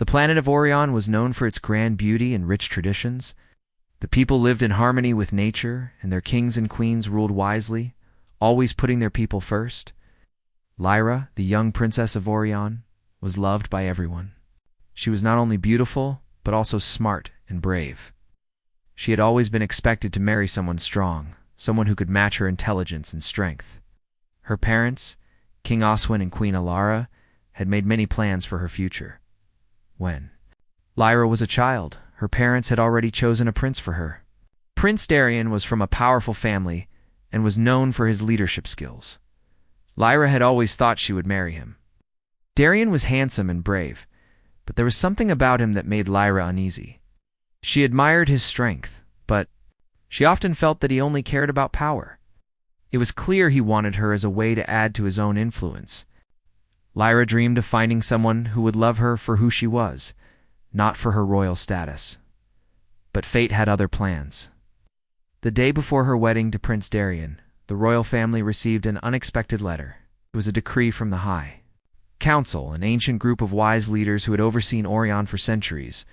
The planet of Orion was known for its grand beauty and rich traditions. The people lived in harmony with nature, and their kings and queens ruled wisely, always putting their people first. Lyra, the young princess of Orion, was loved by everyone. She was not only beautiful, but also smart and brave. She had always been expected to marry someone strong, someone who could match her intelligence and strength. Her parents, King Oswin and Queen Alara, had made many plans for her future. When Lyra was a child, her parents had already chosen a prince for her. Prince Darien was from a powerful family and was known for his leadership skills. Lyra had always thought she would marry him. Darien was handsome and brave, but there was something about him that made Lyra uneasy. She admired his strength, but she often felt that he only cared about power. It was clear he wanted her as a way to add to his own influence. Lyra dreamed of finding someone who would love her for who she was, not for her royal status. But fate had other plans. The day before her wedding to Prince Darien, the royal family received an unexpected letter. It was a decree from the High Council, an ancient group of wise leaders who had overseen Orion for centuries.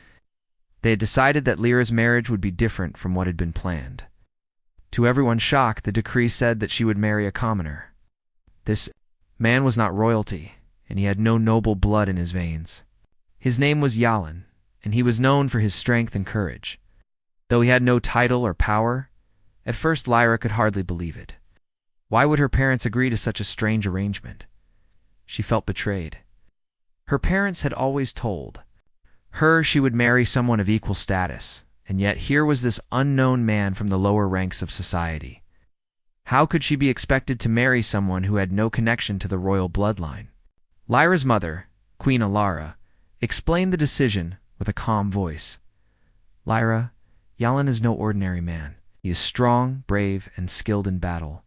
They had decided that Lyra's marriage would be different from what had been planned. To everyone's shock, the decree said that she would marry a commoner. This man was not royalty, and he had no noble blood in his veins. His name was Yalan, and he was known for his strength and courage. Though he had no title or power, at first Lyra could hardly believe it. Why would her parents agree to such a strange arrangement? She felt betrayed. Her parents had always told her she would marry someone of equal status, and yet here was this unknown man from the lower ranks of society. How could she be expected to marry someone who had no connection to the royal bloodline? Lyra's mother, Queen Alara, explained the decision with a calm voice. Lyra, Yalan is no ordinary man. He is strong, brave, and skilled in battle.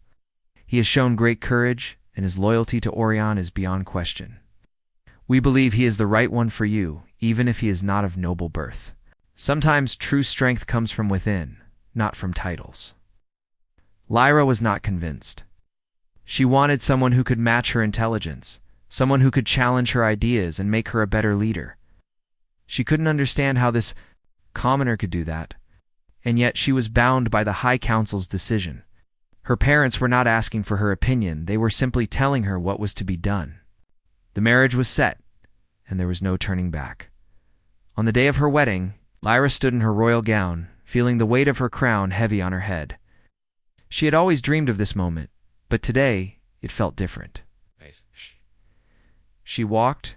He has shown great courage, and his loyalty to Orion is beyond question. We believe he is the right one for you, even if he is not of noble birth. Sometimes true strength comes from within, not from titles. Lyra was not convinced. She wanted someone who could match her intelligence, someone who could challenge her ideas and make her a better leader. She couldn't understand how this commoner could do that, and yet she was bound by the High Council's decision. Her parents were not asking for her opinion, they were simply telling her what was to be done. The marriage was set, and there was no turning back. On the day of her wedding, Lyra stood in her royal gown, feeling the weight of her crown heavy on her head. She had always dreamed of this moment, but today it felt different. She walked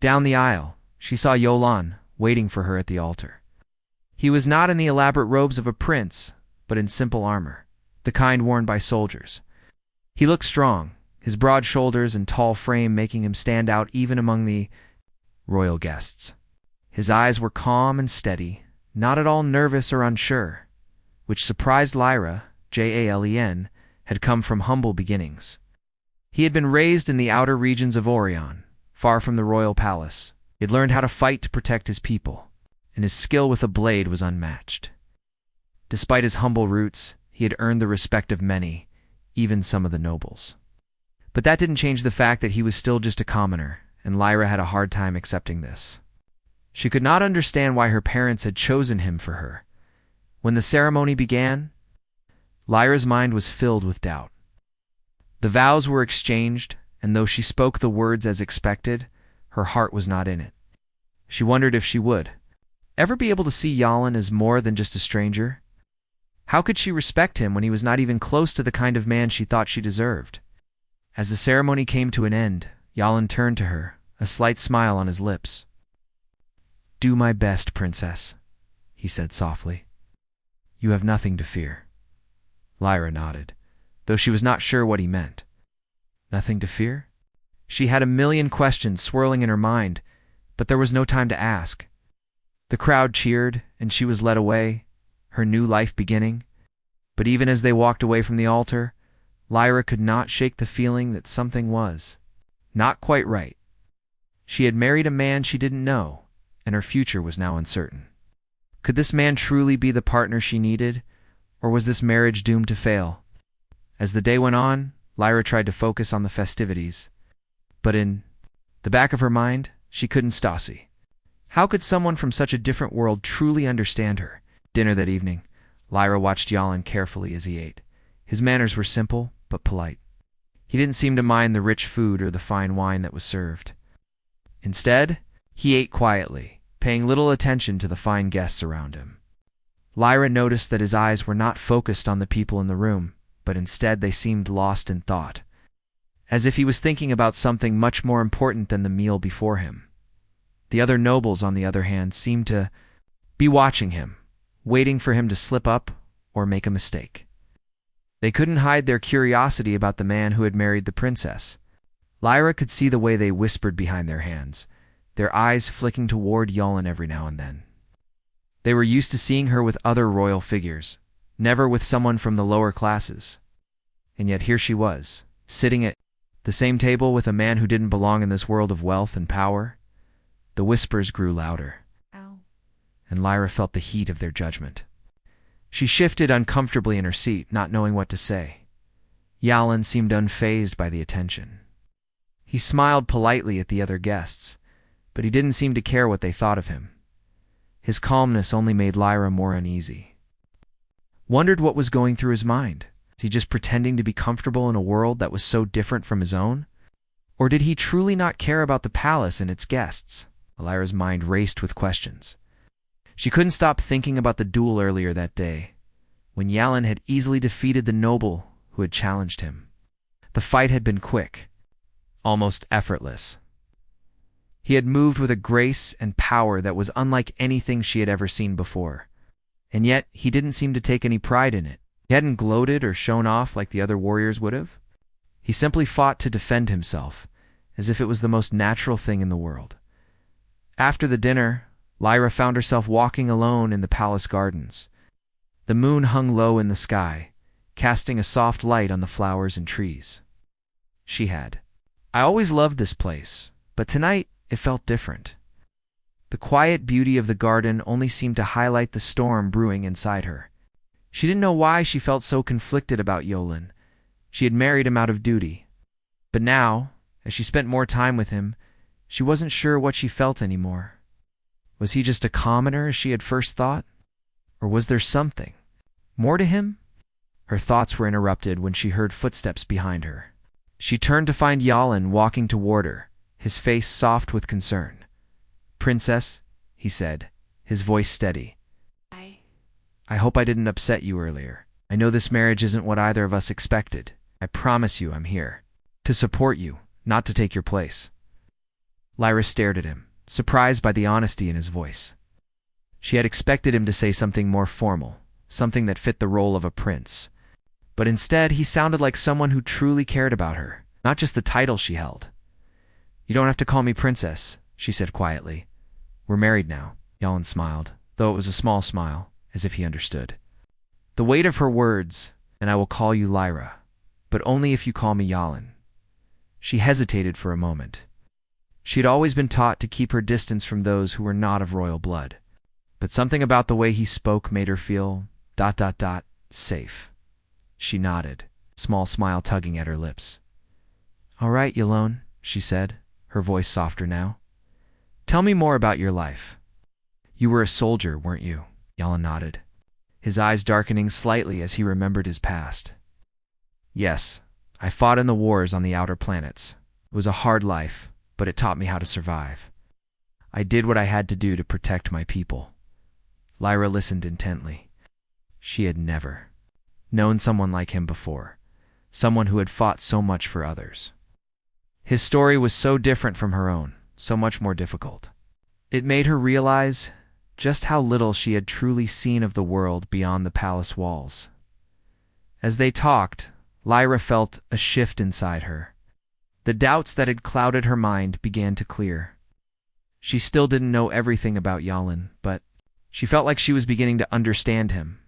down the aisle. She saw Yalan waiting for her at the altar. He was not in the elaborate robes of a prince, but in simple armor, the kind worn by soldiers. He looked strong, his broad shoulders and tall frame making him stand out even among the royal guests. His eyes were calm and steady, not at all nervous or unsure, which surprised Lyra. Jalen had come from humble beginnings. He had been raised in the outer regions of Orion, far from the royal palace. He had learned how to fight to protect his people, and his skill with a blade was unmatched. Despite his humble roots, he had earned the respect of many, even some of the nobles. But that didn't change the fact that he was still just a commoner, and Lyra had a hard time accepting this. She could not understand why her parents had chosen him for her. When the ceremony began, Lyra's mind was filled with doubt. The vows were exchanged, and though she spoke the words as expected, her heart was not in it. She wondered if she would ever be able to see Yalan as more than just a stranger. How could she respect him when he was not even close to the kind of man she thought she deserved? As the ceremony came to an end, Yalan turned to her, a slight smile on his lips. "Do my best, princess," he said softly. "You have nothing to fear." Lyra nodded, though she was not sure what he meant. Nothing to fear? She had a million questions swirling in her mind, but there was no time to ask. The crowd cheered, and she was led away, her new life beginning. But even as they walked away from the altar, Lyra could not shake the feeling that something was not quite right. She had married a man she didn't know, and her future was now uncertain. Could this man truly be the partner she needed, or was this marriage doomed to fail? As the day went on, Lyra tried to focus on the festivities, but in the back of her mind, she couldn't Stasi. How could someone from such a different world truly understand her? Dinner that evening, Lyra watched Yalin carefully as he ate. His manners were simple, but polite. He didn't seem to mind the rich food or the fine wine that was served. Instead, he ate quietly, paying little attention to the fine guests around him. Lyra noticed that his eyes were not focused on the people in the room, but instead they seemed lost in thought, as if he was thinking about something much more important than the meal before him. The other nobles, on the other hand, seemed to be watching him, waiting for him to slip up or make a mistake. They couldn't hide their curiosity about the man who had married the princess. Lyra could see the way they whispered behind their hands, their eyes flicking toward Yalin every now and then. They were used to seeing her with other royal figures, never with someone from the lower classes. And yet here she was, sitting at the same table with a man who didn't belong in this world of wealth and power. The whispers grew louder, and Lyra felt the heat of their judgment. She shifted uncomfortably in her seat, not knowing what to say. Yalin seemed unfazed by the attention. He smiled politely at the other guests, but he didn't seem to care what they thought of him. His calmness only made Lyra more uneasy. Wondered what was going through his mind. Was he just pretending to be comfortable in a world that was so different from his own? Or did he truly not care about the palace and its guests? Lyra's mind raced with questions. She couldn't stop thinking about the duel earlier that day, when Yalin had easily defeated the noble who had challenged him. The fight had been quick, almost effortless. He had moved with a grace and power that was unlike anything she had ever seen before. And yet, he didn't seem to take any pride in it. He hadn't gloated or shown off like the other warriors would have. He simply fought to defend himself, as if it was the most natural thing in the world. After the dinner, Lyra found herself walking alone in the palace gardens. The moon hung low in the sky, casting a soft light on the flowers and trees. I always loved this place, but tonight it felt different. The quiet beauty of the garden only seemed to highlight the storm brewing inside her. She didn't know why she felt so conflicted about Yalin. She had married him out of duty. But now, as she spent more time with him, she wasn't sure what she felt anymore. Was he just a commoner as she had first thought? Or was there something more to him? Her thoughts were interrupted when she heard footsteps behind her. She turned to find Yalin walking toward her, his face soft with concern. "Princess," he said, his voice steady. I hope I didn't upset you earlier. I know this marriage isn't what either of us expected. I promise you I'm here to support you, not to take your place." Lyra stared at him, surprised by the honesty in his voice. She had expected him to say something more formal, something that fit the role of a prince. But instead, he sounded like someone who truly cared about her, not just the title she held. "You don't have to call me princess," she said quietly. "We're married now." Yalin smiled, though it was a small smile, as if he understood. The weight of her words, "and I will call you Lyra, but only if you call me Yalin." She hesitated for a moment. She had always been taught to keep her distance from those who were not of royal blood, but something about the way he spoke made her feel ... safe. She nodded, a small smile tugging at her lips. "All right, Yalin," she said, her voice softer now. "Tell me more about your life." "You were a soldier, weren't you?" Yalin nodded, his eyes darkening slightly as he remembered his past. "Yes, I fought in the wars on the outer planets. It was a hard life, but it taught me how to survive. I did what I had to do to protect my people." Lyra listened intently. She had never known someone like him before, someone who had fought so much for others. His story was so different from her own, so much more difficult. It made her realize just how little she had truly seen of the world beyond the palace walls. As they talked, Lyra felt a shift inside her. The doubts that had clouded her mind began to clear. She still didn't know everything about Yalin, but she felt like she was beginning to understand him.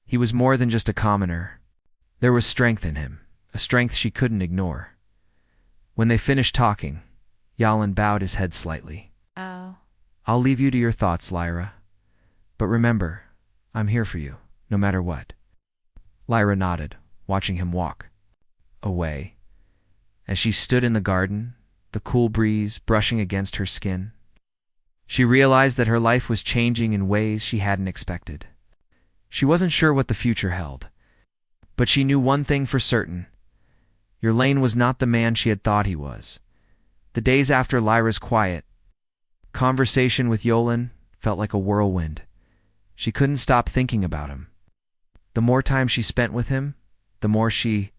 He was more than just a commoner. There was strength in him, a strength she couldn't ignore. When they finished talking, Yalin bowed his head slightly. "I'll leave you to your thoughts, Lyra. But remember, I'm here for you, no matter what." Lyra nodded, watching him walk away. As she stood in the garden, the cool breeze brushing against her skin, She realized that her life was changing in ways she hadn't expected. She wasn't sure what the future held, but she knew one thing for certain. Lane was not the man she had thought he was. The days after Lyra's quiet conversation with Yolan felt like a whirlwind. She couldn't stop thinking about him. The more time she spent with him, the more she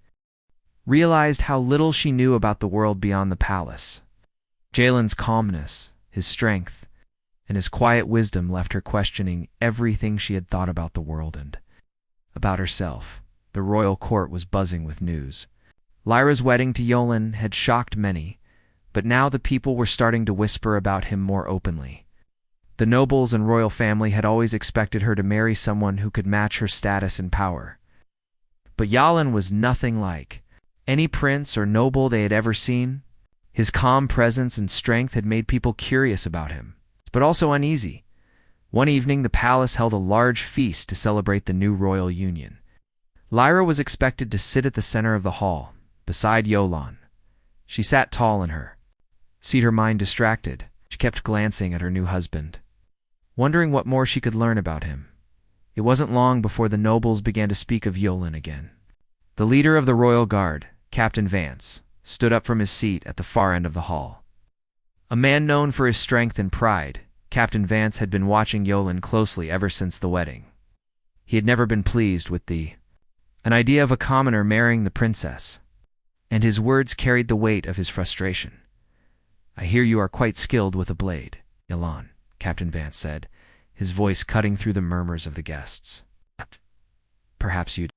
realized how little she knew about the world beyond the palace. Jalen's calmness, his strength, and his quiet wisdom left her questioning everything she had thought about the world and about herself. The royal court was buzzing with news. Lyra's wedding to Yolan had shocked many, but now the people were starting to whisper about him more openly. The nobles and royal family had always expected her to marry someone who could match her status and power. But Yolan was nothing like any prince or noble they had ever seen. His calm presence and strength had made people curious about him, but also uneasy. One evening, the palace held a large feast to celebrate the new royal union. Lyra was expected to sit at the center of the hall, beside Yolan. She sat tall in her seat, her mind distracted. She kept glancing at her new husband, wondering what more she could learn about him. It wasn't long before the nobles began to speak of Yolan again. The leader of the royal guard, Captain Vance, stood up from his seat at the far end of the hall. A man known for his strength and pride, Captain Vance had been watching Yolan closely ever since the wedding. He had never been pleased with an idea of a commoner marrying the princess, and his words carried the weight of his frustration. "I hear you are quite skilled with a blade, Yolan," Captain Vance said, his voice cutting through the murmurs of the guests. "Perhaps you'd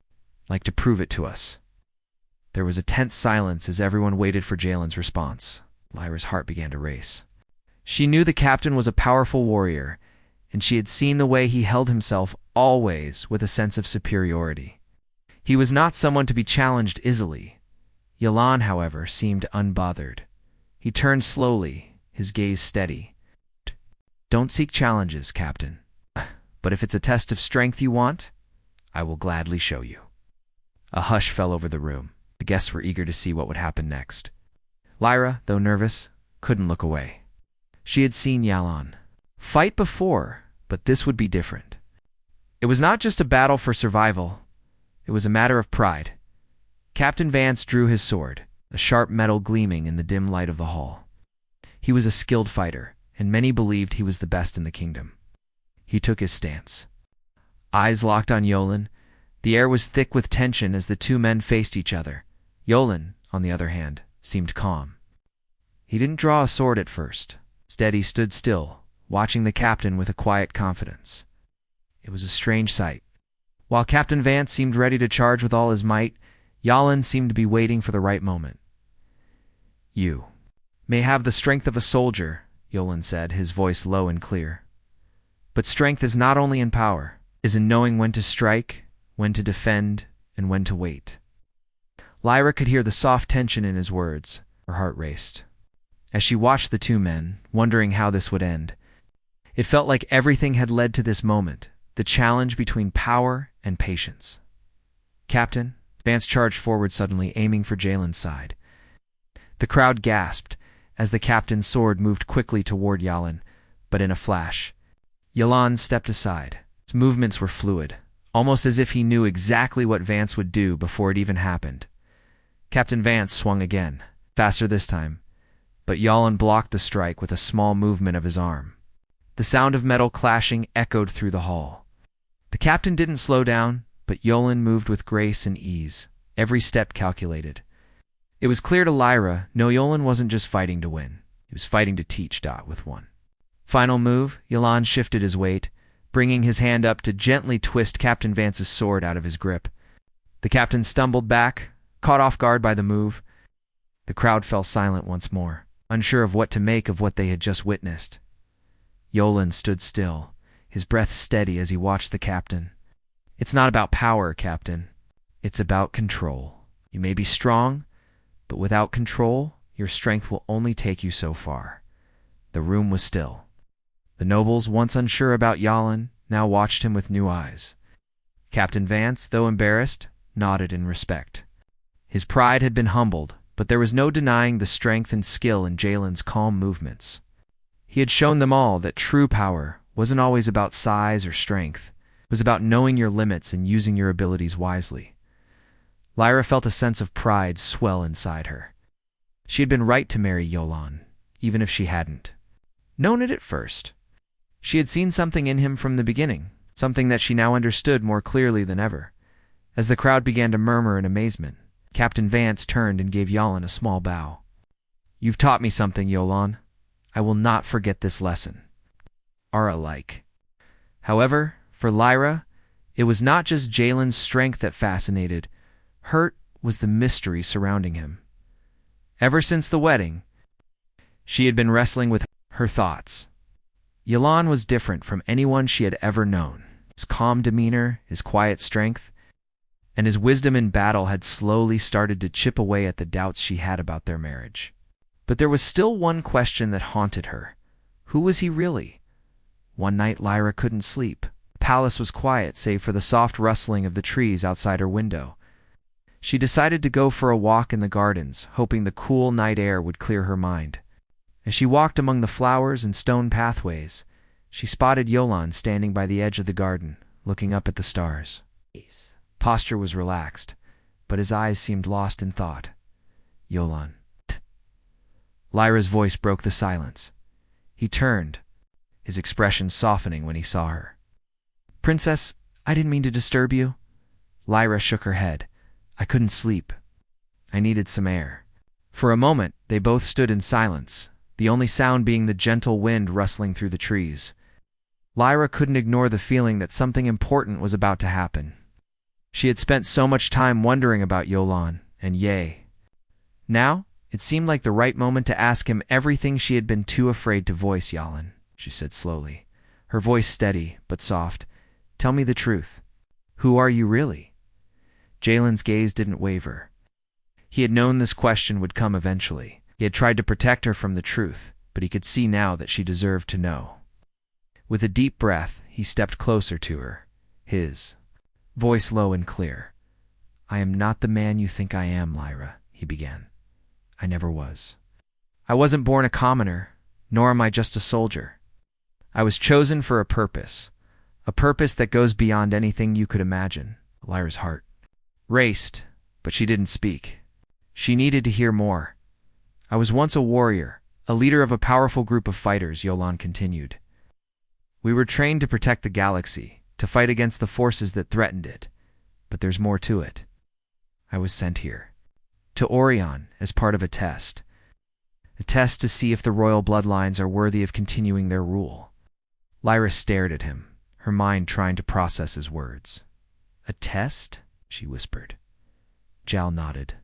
like to prove it to us." There was a tense silence as everyone waited for Jalen's response. Lyra's heart began to race. She knew the captain was a powerful warrior, and she had seen the way he held himself always with a sense of superiority. He was not someone to be challenged easily. Yolan, however, seemed unbothered. He turned slowly, his gaze steady. "Don't seek challenges, Captain. But if it's a test of strength you want, I will gladly show you." A hush fell over the room. The guests were eager to see what would happen next. Lyra, though nervous, couldn't look away. She had seen Yolan fight before, but this would be different. It was not just a battle for survival. It was a matter of pride. Captain Vance drew his sword, a sharp metal gleaming in the dim light of the hall. He was a skilled fighter, and many believed he was the best in the kingdom. He took his stance. Eyes locked on Yolan. The air was thick with tension as the two men faced each other. Yolan, on the other hand, seemed calm. He didn't draw a sword at first. Instead, he stood still, watching the captain with a quiet confidence. It was a strange sight. While Captain Vance seemed ready to charge with all his might, Yolan seemed to be waiting for the right moment. "You may have the strength of a soldier," Yolan said, his voice low and clear. "But strength is not only in power, it is in knowing when to strike, when to defend, and when to wait." Lyra could hear the soft tension in his words. Her heart raced. As she watched the two men, wondering how this would end, it felt like everything had led to this moment, the challenge between power and patience. "Captain," Vance charged forward suddenly, aiming for Jalen's side. The crowd gasped as the captain's sword moved quickly toward Yolan, but in a flash, Yolan stepped aside. His movements were fluid, almost as if he knew exactly what Vance would do before it even happened. Captain Vance swung again, faster this time, but Yolan blocked the strike with a small movement of his arm. The sound of metal clashing echoed through the hall. The captain didn't slow down, but Yolan moved with grace and ease, every step calculated. It was clear to Lyra, no, Yolan wasn't just fighting to win. He was fighting to teach. With one final move, Yolan shifted his weight, bringing his hand up to gently twist Captain Vance's sword out of his grip. The captain stumbled back, caught off guard by the move. The crowd fell silent once more, unsure of what to make of what they had just witnessed. Yolan stood still, his breath steady as he watched the captain. "It's not about power, Captain. It's about control. You may be strong, but without control, your strength will only take you so far." The room was still. The nobles, once unsure about Yolan, now watched him with new eyes. Captain Vance, though embarrassed, nodded in respect. His pride had been humbled, but there was no denying the strength and skill in Jalen's calm movements. He had shown them all that true power wasn't always about size or strength. It was about knowing your limits and using your abilities wisely. Lyra felt a sense of pride swell inside her. She had been right to marry Yolan, even if she hadn't known it at first. She had seen something in him from the beginning, something that she now understood more clearly than ever. As the crowd began to murmur in amazement, Captain Vance turned and gave Yolan a small bow. "You've taught me something, Yolan. I will not forget this lesson." Ara-like. However, for Lyra, it was not just Jalen's strength that fascinated. Hers was the mystery surrounding him. Ever since the wedding, she had been wrestling with her thoughts. Yolan was different from anyone she had ever known. His calm demeanor, his quiet strength, and his wisdom in battle had slowly started to chip away at the doubts she had about their marriage. But there was still one question that haunted her. Who was he really? One night Lyra couldn't sleep. The palace was quiet save for the soft rustling of the trees outside her window. She decided to go for a walk in the gardens, hoping the cool night air would clear her mind. As she walked among the flowers and stone pathways, she spotted Yolan standing by the edge of the garden, looking up at the stars. His posture was relaxed, but his eyes seemed lost in thought. "Yolan." Lyra's voice broke the silence. He turned, his expression softening when he saw her. "Princess, I didn't mean to disturb you." Lyra shook her head. "I couldn't sleep. I needed some air." For a moment, they both stood in silence, the only sound being the gentle wind rustling through the trees. Lyra couldn't ignore the feeling that something important was about to happen. She had spent so much time wondering about Yolan, and now, it seemed like the right moment to ask him everything she had been too afraid to voice. "Yolan," she said slowly, her voice steady but soft, "tell me the truth. Who are you really?" Jalen's gaze didn't waver. He had known this question would come eventually. He had tried to protect her from the truth, but he could see now that she deserved to know. With a deep breath, he stepped closer to her, his voice low and clear. "I am not the man you think I am, Lyra," he began. "I never was. I wasn't born a commoner, nor am I just a soldier. I was chosen for a purpose that goes beyond anything you could imagine." Lyra's heart raced, but she didn't speak. She needed to hear more. "I was once a warrior, a leader of a powerful group of fighters," Yolan continued. "We were trained to protect the galaxy, to fight against the forces that threatened it. But there's more to it. I was sent here, to Orion, as part of a test to see if the royal bloodlines are worthy of continuing their rule." Lyra stared at him, her mind trying to process his words. "A test?" she whispered. Jal nodded.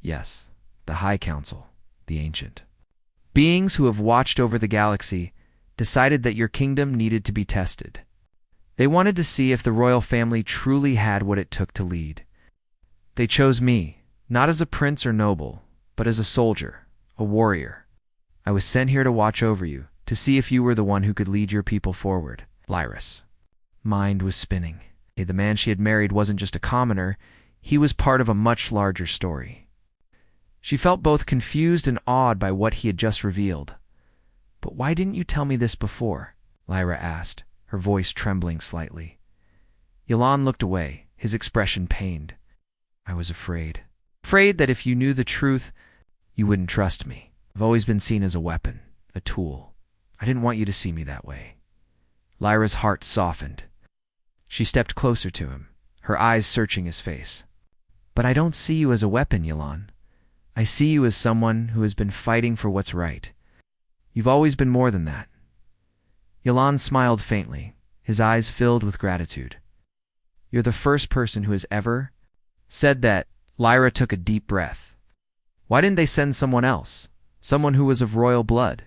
"Yes, the High Council, the Ancient beings who have watched over the galaxy, decided that your kingdom needed to be tested. They wanted to see if the royal family truly had what it took to lead. They chose me, not as a prince or noble, but as a soldier, a warrior. I was sent here to watch over you, to see if you were the one who could lead your people forward." Lyra's mind was spinning. The man she had married wasn't just a commoner, he was part of a much larger story. She felt both confused and awed by what he had just revealed. "But why didn't you tell me this before?" Lyra asked, her voice trembling slightly. Yolan looked away, his expression pained. "I was afraid. Afraid that if you knew the truth, you wouldn't trust me. I've always been seen as a weapon, a tool. I didn't want you to see me that way." Lyra's heart softened. She stepped closer to him, her eyes searching his face. "But I don't see you as a weapon, Yolan. I see you as someone who has been fighting for what's right. You've always been more than that." Yolan smiled faintly, his eyes filled with gratitude. "You're the first person who has ever said that." Lyra took a deep breath. Why didn't they send someone else? Someone who was of royal blood?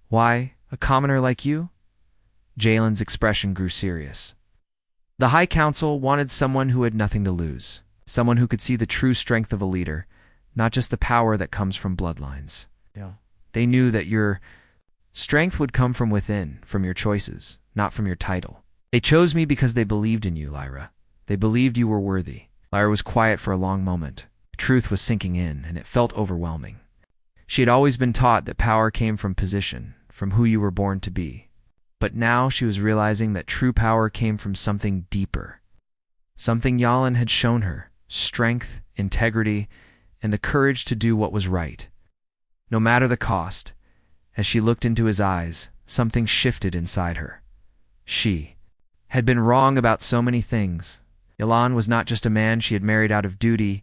Why, a commoner like you? Jalen's expression grew serious. The High Council wanted someone who had nothing to lose, someone who could see the true strength of a leader, not just the power that comes from bloodlines. Yeah. They knew that your strength would come from within, from your choices, not from your title. They chose me because they believed in you, Lyra. They believed you were worthy. Lyra was quiet for a long moment. The truth was sinking in, and it felt overwhelming. She had always been taught that power came from position, from who you were born to be. But now she was realizing that true power came from something deeper. Something Yalin had shown her: strength, integrity, and the courage to do what was right, no matter the cost. As she looked into his eyes, something shifted inside her. She had been wrong about so many things. Yalin was not just a man she had married out of duty.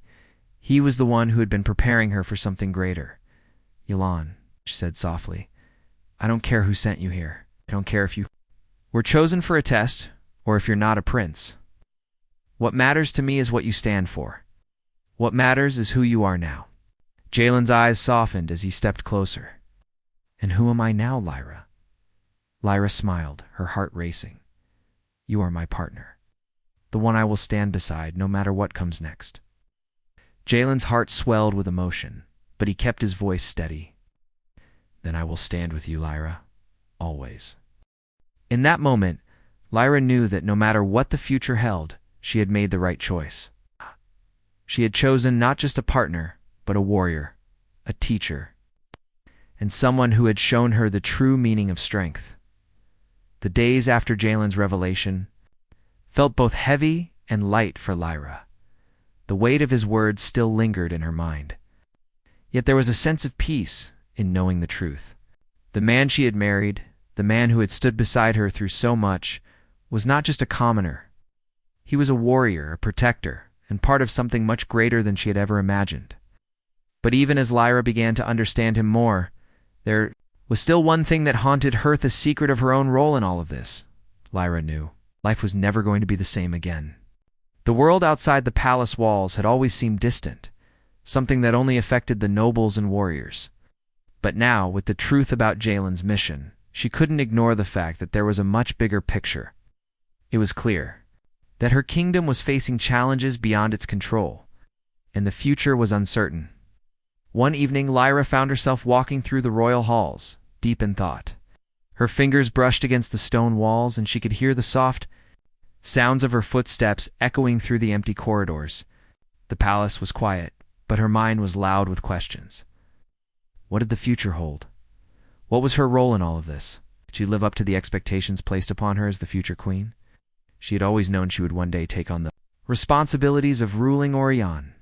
He was the one who had been preparing her for something greater. "Yalin," she said softly, "I don't care who sent you here. I don't care if you were chosen for a test or if you're not a prince. What matters to me is what you stand for. What matters is who you are now." Jalen's eyes softened as he stepped closer. "And who am I now, Lyra?" Lyra smiled, her heart racing. "You are my partner, the one I will stand beside no matter what comes next." Jalen's heart swelled with emotion, but he kept his voice steady. "Then I will stand with you, Lyra, always." In that moment, Lyra knew that no matter what the future held, she had made the right choice. She had chosen not just a partner, but a warrior, a teacher, and someone who had shown her the true meaning of strength. The days after Jalen's revelation felt both heavy and light for Lyra. The weight of his words still lingered in her mind. Yet there was a sense of peace in knowing the truth. The man she had married, the man who had stood beside her through so much, was not just a commoner. He was a warrior, a protector, and part of something much greater than she had ever imagined. But even as Lyra began to understand him more, there was still one thing that haunted her: the secret of her own role in all of this. Lyra knew life was never going to be the same again. The world outside the palace walls had always seemed distant, something that only affected the nobles and warriors. But now, with the truth about Jalen's mission, she couldn't ignore the fact that there was a much bigger picture. It was clear that her kingdom was facing challenges beyond its control, and the future was uncertain. One evening, Lyra found herself walking through the royal halls, deep in thought. Her fingers brushed against the stone walls, and she could hear the soft sounds of her footsteps echoing through the empty corridors. The palace was quiet, but her mind was loud with questions. What did the future hold? What was her role in all of this? Did she live up to the expectations placed upon her as the future queen? She had always known she would one day take on the responsibilities of ruling Orion.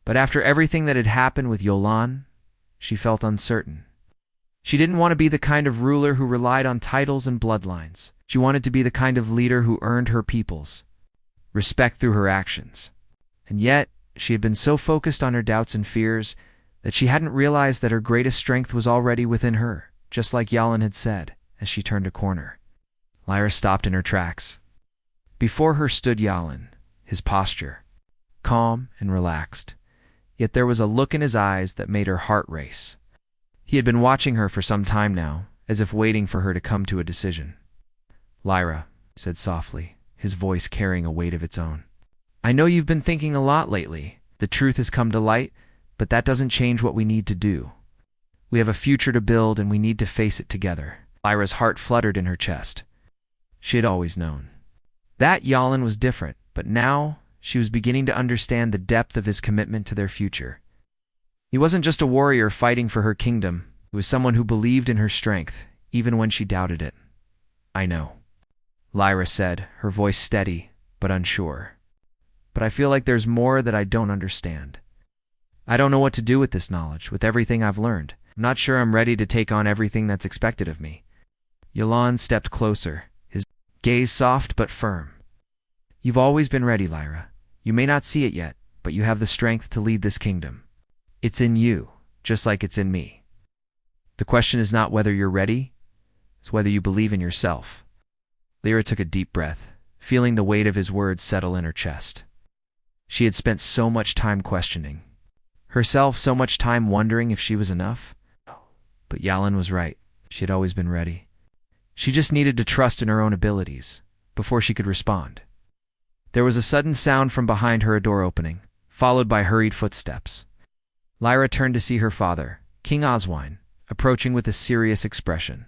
But after everything that had happened with Yolan, she felt uncertain. She didn't want to be the kind of ruler who relied on titles and bloodlines. She wanted to be the kind of leader who earned her people's respect through her actions. And yet, she had been so focused on her doubts and fears that she hadn't realized that her greatest strength was already within her, just like Yalin had said, as she turned a corner. Lyra stopped in her tracks. Before her stood Yalin, his posture calm and relaxed. Yet there was a look in his eyes that made her heart race. He had been watching her for some time now, as if waiting for her to come to a decision. "Lyra," he said softly, his voice carrying a weight of its own, "I know you've been thinking a lot lately. The truth has come to light, but that doesn't change what we need to do. We have a future to build, and we need to face it together." Lyra's heart fluttered in her chest. She had always known that Yalin was different, but now she was beginning to understand the depth of his commitment to their future. He wasn't just a warrior fighting for her kingdom. He was someone who believed in her strength, even when she doubted it. "I know," Lyra said, her voice steady but unsure. "But I feel like there's more that I don't understand. I don't know what to do with this knowledge, with everything I've learned. I'm not sure I'm ready to take on everything that's expected of me." Yolan stepped closer, his gaze soft but firm. "You've always been ready, Lyra. You may not see it yet, but you have the strength to lead this kingdom. It's in you, just like it's in me. The question is not whether you're ready, it's whether you believe in yourself." Lyra took a deep breath, feeling the weight of his words settle in her chest. She had spent so much time questioning herself, so much time wondering if she was enough. But Yalin was right. She had always been ready. She just needed to trust in her own abilities before she could respond. There was a sudden sound from behind her, a door opening, followed by hurried footsteps. Lyra turned to see her father, King Oswine, approaching with a serious expression.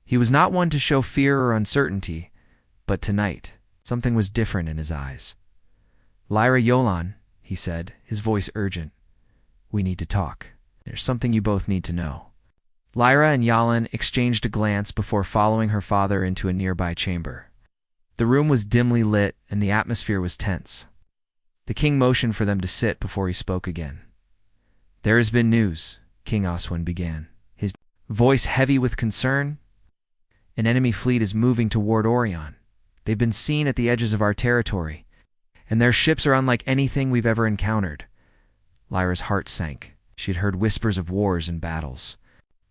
He was not one to show fear or uncertainty, but tonight, something was different in his eyes. "Lyra, Yolan," he said, his voice urgent. "We need to talk. There's something you both need to know." Lyra and Yalan exchanged a glance before following her father into a nearby chamber. The room was dimly lit and the atmosphere was tense. The king motioned for them to sit before he spoke again. "There has been news," King Oswin began, his voice heavy with concern. "An enemy fleet is moving toward Orion. They've been seen at the edges of our territory, and their ships are unlike anything we've ever encountered." Lyra's heart sank. She had heard whispers of wars and battles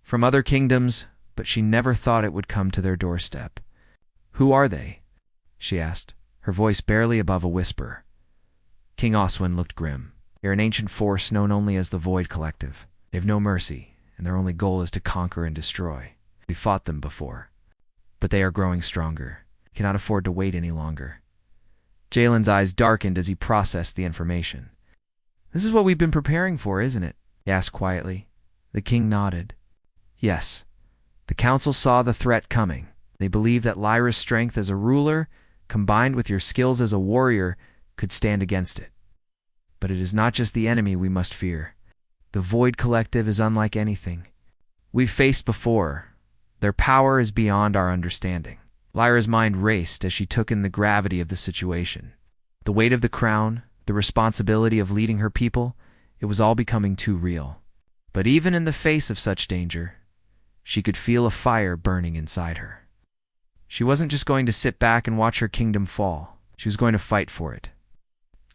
from other kingdoms, but she never thought it would come to their doorstep. "Who are they?" she asked, her voice barely above a whisper. King Oswin looked grim. "They're an ancient force known only as the Void Collective. They have no mercy, and their only goal is to conquer and destroy. We fought them before, but they are growing stronger. We cannot afford to wait any longer." Jalen's eyes darkened as he processed the information. "This is what we've been preparing for, isn't it?" he asked quietly. The king nodded. "Yes. The council saw the threat coming. They believe that Lyra's strength as a ruler, combined with your skills as a warrior, could stand against it. But it is not just the enemy we must fear. The Void Collective is unlike anything we've faced before. Their power is beyond our understanding." Lyra's mind raced as she took in the gravity of the situation. The weight of the crown, the responsibility of leading her people, it was all becoming too real. But even in the face of such danger, she could feel a fire burning inside her. She wasn't just going to sit back and watch her kingdom fall. She was going to fight for it.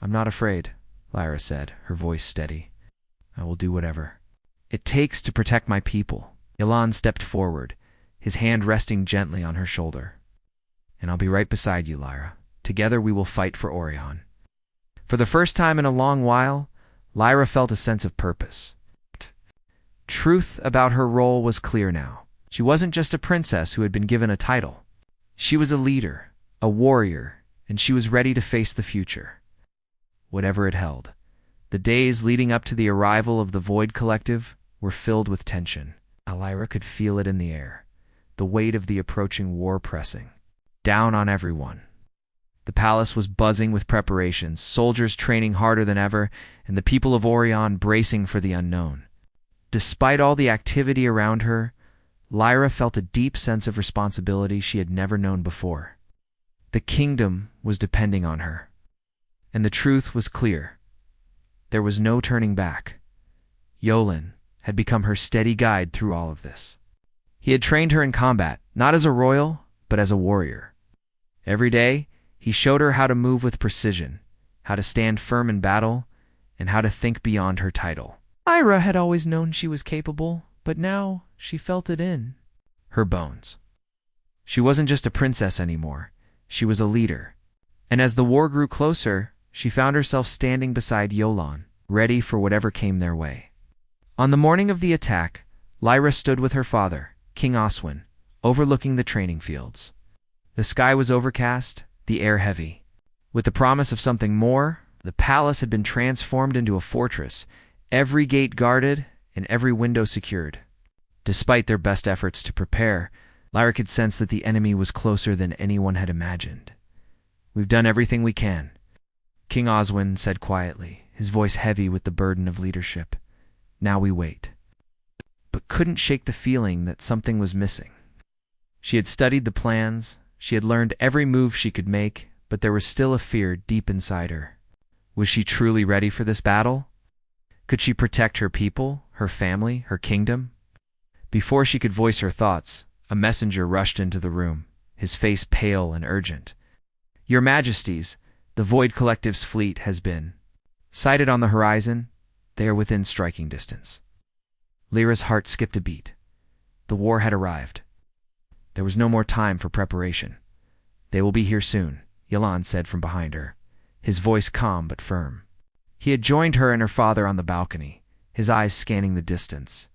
"I'm not afraid," Lyra said, her voice steady. "I will do whatever it takes to protect my people." Yalan stepped forward, his hand resting gently on her shoulder. "And I'll be right beside you, Lyra. Together we will fight for Orion." For the first time in a long while, Lyra felt a sense of purpose. Truth about her role was clear now. She wasn't just a princess who had been given a title. She was a leader, a warrior, and she was ready to face the future, whatever it held. The days leading up to the arrival of the Void Collective were filled with tension. Lyra could feel it in the air, the weight of the approaching war pressing down on everyone. The palace was buzzing with preparations, soldiers training harder than ever, and the people of Orion bracing for the unknown. Despite all the activity around her, Lyra felt a deep sense of responsibility she had never known before. The kingdom was depending on her, and the truth was clear. There was no turning back. Yolan had become her steady guide through all of this. He had trained her in combat, not as a royal, but as a warrior. Every day, he showed her how to move with precision, how to stand firm in battle, and how to think beyond her title. Lyra had always known she was capable, but now she felt it in her bones. She wasn't just a princess anymore. She was a leader. And as the war grew closer, she found herself standing beside Yolan, ready for whatever came their way. On the morning of the attack, Lyra stood with her father, King Oswin, overlooking the training fields. The sky was overcast, the air heavy. With the promise of something more, the palace had been transformed into a fortress, every gate guarded and every window secured. Despite their best efforts to prepare, Lyra could sense that the enemy was closer than anyone had imagined. "We've done everything we can," King Oswin said quietly, his voice heavy with the burden of leadership. "Now we wait." But couldn't shake the feeling that something was missing. She had studied the plans, she had learned every move she could make, but there was still a fear deep inside her. Was she truly ready for this battle? Could she protect her people, her family, her kingdom? Before she could voice her thoughts, a messenger rushed into the room, his face pale and urgent. "Your Majesties, the Void Collective's fleet has been sighted on the horizon. They are within striking distance." Lyra's heart skipped a beat. The war had arrived. There was no more time for preparation. "They will be here soon," Yalan said from behind her, his voice calm but firm. He had joined her and her father on the balcony, his eyes scanning the distance.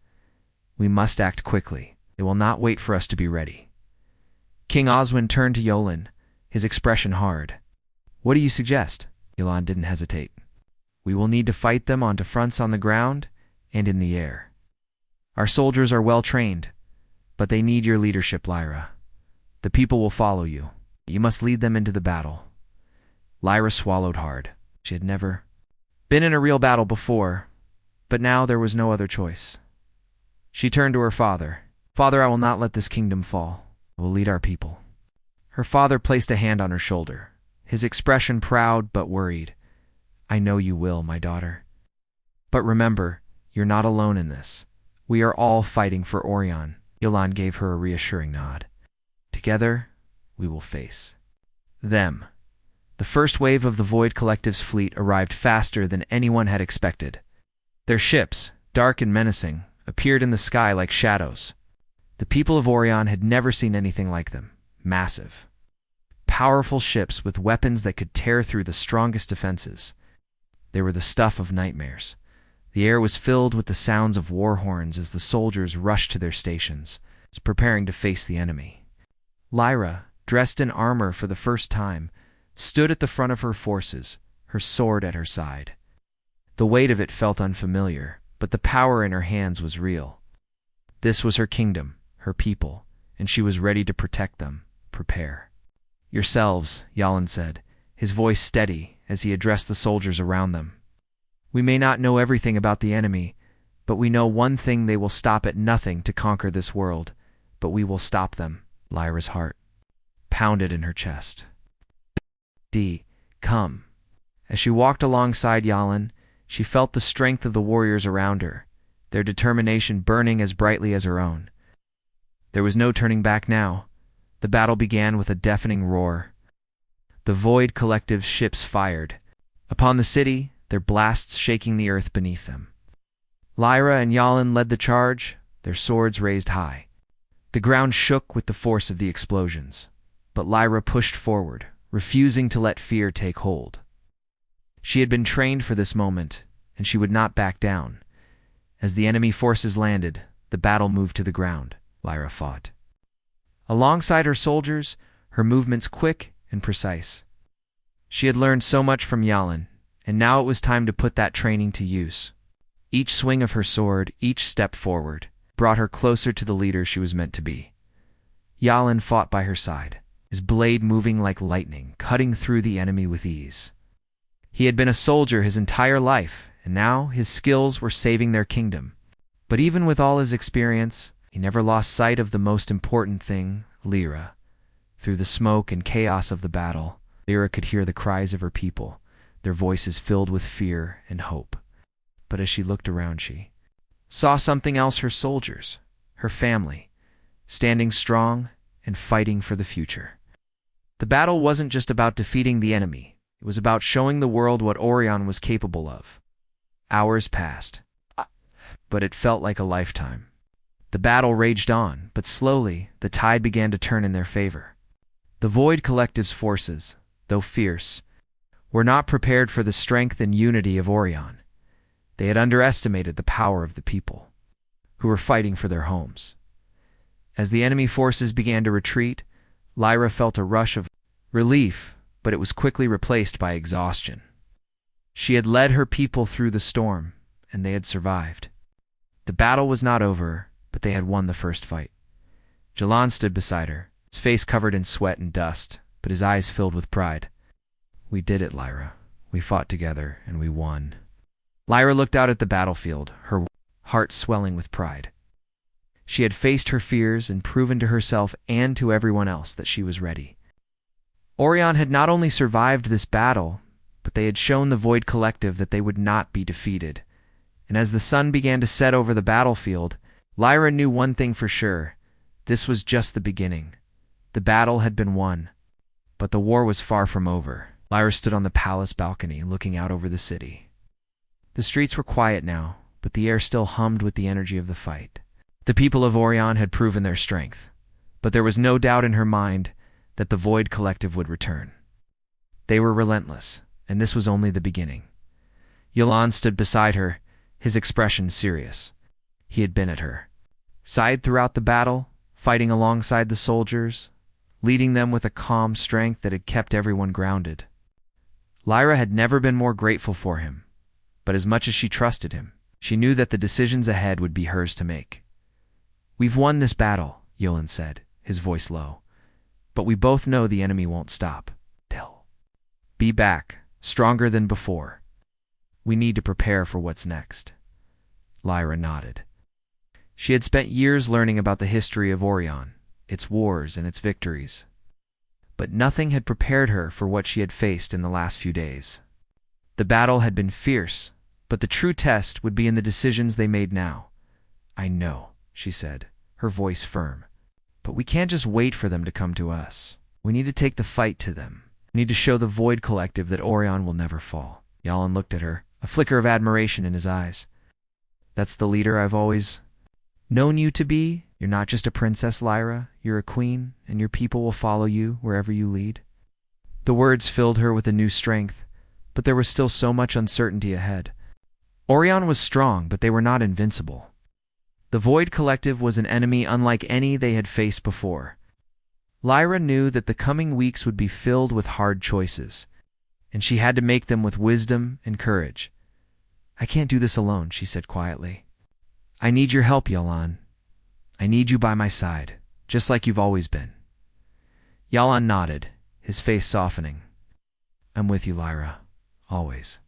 "We must act quickly. They will not wait for us to be ready." King Oswin turned to Yolan, his expression hard. "What do you suggest?" Yalan didn't hesitate. "We will need to fight them onto fronts on the ground and in the air. Our soldiers are well trained, but they need your leadership, Lyra. The people will follow you. You must lead them into the battle." Lyra swallowed hard. She had never been in a real battle before, but now there was no other choice. She turned to her father. "Father, I will not let this kingdom fall. I will lead our people." Her father placed a hand on her shoulder, his expression proud but worried. "I know you will, my daughter. But remember, you're not alone in this. We are all fighting for Orion." Yolan gave her a reassuring nod. "Together, we will face them." The first wave of the Void Collective's fleet arrived faster than anyone had expected. Their ships, dark and menacing, appeared in the sky like shadows. The people of Orion had never seen anything like them. Massive, powerful ships with weapons that could tear through the strongest defenses. They were the stuff of nightmares. The air was filled with the sounds of war horns as the soldiers rushed to their stations, preparing to face the enemy. Lyra, dressed in armor for the first time, stood at the front of her forces, her sword at her side. The weight of it felt unfamiliar, but the power in her hands was real. This was her kingdom, her people, and she was ready to protect them. Prepare yourselves, Yolan said, his voice steady as he addressed the soldiers around them. "We may not know everything about the enemy, but we know one thing: they will stop at nothing to conquer this world, but we will stop them." Lyra's heart pounded in her chest. Come." As she walked alongside Yolan, she felt the strength of the warriors around her, their determination burning as brightly as her own. There was no turning back now. The battle began with a deafening roar. The Void Collective's ships fired upon the city, their blasts shaking the earth beneath them. Lyra and Yolan led the charge, their swords raised high. The ground shook with the force of the explosions, but Lyra pushed forward, refusing to let fear take hold. She had been trained for this moment, and she would not back down. As the enemy forces landed, the battle moved to the ground. Lyra fought alongside her soldiers, her movements quick and precise. She had learned so much from Yolan, and now it was time to put that training to use. Each swing of her sword, each step forward, brought her closer to the leader she was meant to be. Yolan fought by her side, his blade moving like lightning, cutting through the enemy with ease. He had been a soldier his entire life, and now his skills were saving their kingdom. But even with all his experience, he never lost sight of the most important thing, Lyra. Through the smoke and chaos of the battle, Lyra could hear the cries of her people, their voices filled with fear and hope. But as she looked around, she saw something else: her soldiers, her family, standing strong and fighting for the future. The battle wasn't just about defeating the enemy. It was about showing the world what Orion was capable of. Hours passed, but it felt like a lifetime. The battle raged on, but slowly the tide began to turn in their favor. The Void Collective's forces, though fierce, were not prepared for the strength and unity of Orion. They had underestimated the power of the people, who were fighting for their homes. As the enemy forces began to retreat, Lyra felt a rush of relief, but it was quickly replaced by exhaustion. She had led her people through the storm, and they had survived. The battle was not over, but they had won the first fight. Jalan stood beside her, his face covered in sweat and dust, but his eyes filled with pride. "We did it, Lyra. We fought together, and we won." Lyra looked out at the battlefield, her heart swelling with pride. She had faced her fears and proven to herself and to everyone else that she was ready. Orion had not only survived this battle, but they had shown the Void Collective that they would not be defeated. And as the sun began to set over the battlefield, Lyra knew one thing for sure: this was just the beginning. The battle had been won, but the war was far from over. Lyra stood on the palace balcony, looking out over the city. The streets were quiet now, but the air still hummed with the energy of the fight. The people of Orion had proven their strength, but there was no doubt in her mind that the Void Collective would return. They were relentless, and this was only the beginning. Yolan stood beside her, his expression serious. He had been at her side throughout the battle, fighting alongside the soldiers, leading them with a calm strength that had kept everyone grounded. Lyra had never been more grateful for him, but as much as she trusted him, she knew that the decisions ahead would be hers to make. "We've won this battle," Yolan said, his voice low. "But we both know the enemy won't stop. They'll be back, stronger than before. We need to prepare for what's next." Lyra nodded. She had spent years learning about the history of Orion, its wars and its victories. But nothing had prepared her for what she had faced in the last few days. The battle had been fierce, but the true test would be in the decisions they made now. "I know," she said, her voice firm. "But we can't just wait for them to come to us. We need to take the fight to them. We need to show the Void Collective that Orion will never fall." Yalan looked at her, a flicker of admiration in his eyes. "That's the leader I've always known you to be? You're not just a princess, Lyra. You're a queen, and your people will follow you wherever you lead." The words filled her with a new strength, but there was still so much uncertainty ahead. Orion was strong, but they were not invincible. The Void Collective was an enemy unlike any they had faced before. Lyra knew that the coming weeks would be filled with hard choices, and she had to make them with wisdom and courage. "I can't do this alone," she said quietly. "I need your help, Yalan. I need you by my side, just like you've always been." Yalan nodded, his face softening. "I'm with you, Lyra, always."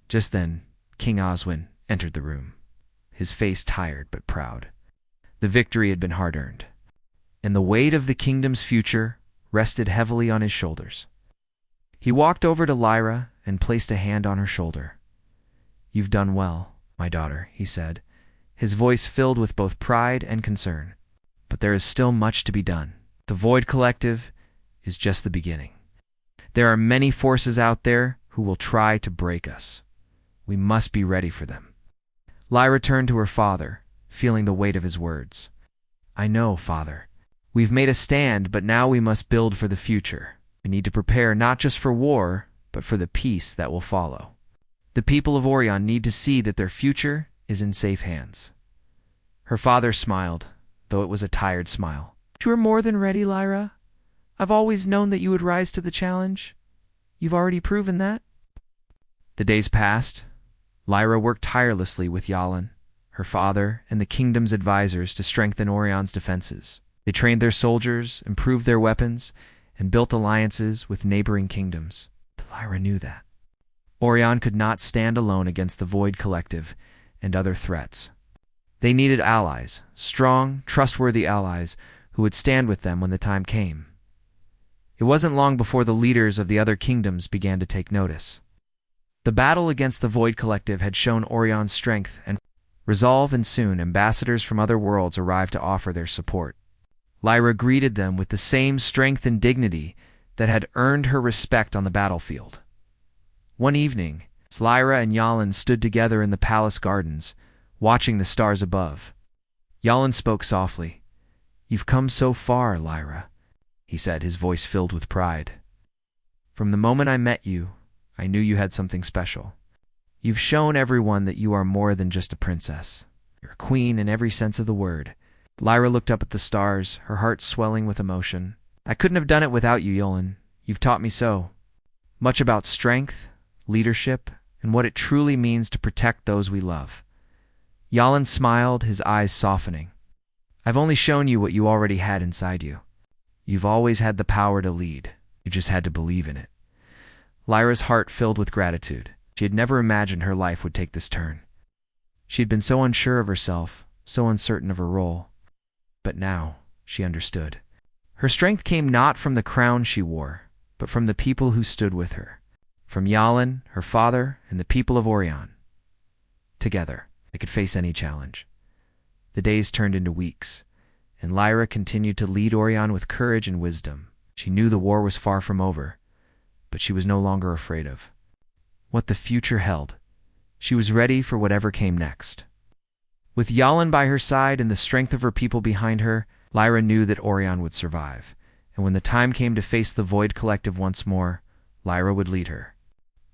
Just then, King Oswin entered the room, his face tired but proud. The victory had been hard-earned, and the weight of the kingdom's future rested heavily on his shoulders. He walked over to Lyra and placed a hand on her shoulder. "You've done well, my daughter," he said, his voice filled with both pride and concern. "But there is still much to be done. The Void Collective is just the beginning. There are many forces out there who will try to break us. We must be ready for them." Lyra turned to her father, feeling the weight of his words. "I know, Father. We've made a stand, but now we must build for the future. We need to prepare not just for war, but for the peace that will follow. The people of Orion need to see that their future is in safe hands." Her father smiled, though it was a tired smile. "You are more than ready, Lyra. I've always known that you would rise to the challenge. You've already proven that." The days passed. Lyra worked tirelessly with Yalan, her father, and the kingdom's advisors to strengthen Orion's defenses. They trained their soldiers, improved their weapons, and built alliances with neighboring kingdoms. Lyra knew that Orion could not stand alone against the Void Collective and other threats. They needed allies, strong, trustworthy allies who would stand with them when the time came. It wasn't long before the leaders of the other kingdoms began to take notice. The battle against the Void Collective had shown Orion's strength and resolve, and soon ambassadors from other worlds arrived to offer their support. Lyra greeted them with the same strength and dignity that had earned her respect on the battlefield. One evening, Lyra and Yalan stood together in the palace gardens, watching the stars above. Yalan spoke softly. "You've come so far, Lyra," he said, his voice filled with pride. "From the moment I met you, I knew you had something special. You've shown everyone that you are more than just a princess. You're a queen in every sense of the word." Lyra looked up at the stars, her heart swelling with emotion. "I couldn't have done it without you, Yalan. You've taught me so much about strength, leadership, and what it truly means to protect those we love." Yalan smiled, his eyes softening. "I've only shown you what you already had inside you. You've always had the power to lead. You just had to believe in it." Lyra's heart filled with gratitude. She had never imagined her life would take this turn. She had been so unsure of herself, so uncertain of her role. But now she understood. Her strength came not from the crown she wore, but from the people who stood with her. From Yalan, her father, and the people of Orion. Together, they could face any challenge. The days turned into weeks, and Lyra continued to lead Orion with courage and wisdom. She knew the war was far from over, but she was no longer afraid of what the future held. She was ready for whatever came next. With Yalan by her side and the strength of her people behind her, Lyra knew that Orion would survive, and when the time came to face the Void Collective once more, Lyra would lead her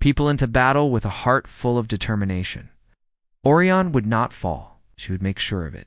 people into battle with a heart full of determination. Orion would not fall. She would make sure of it.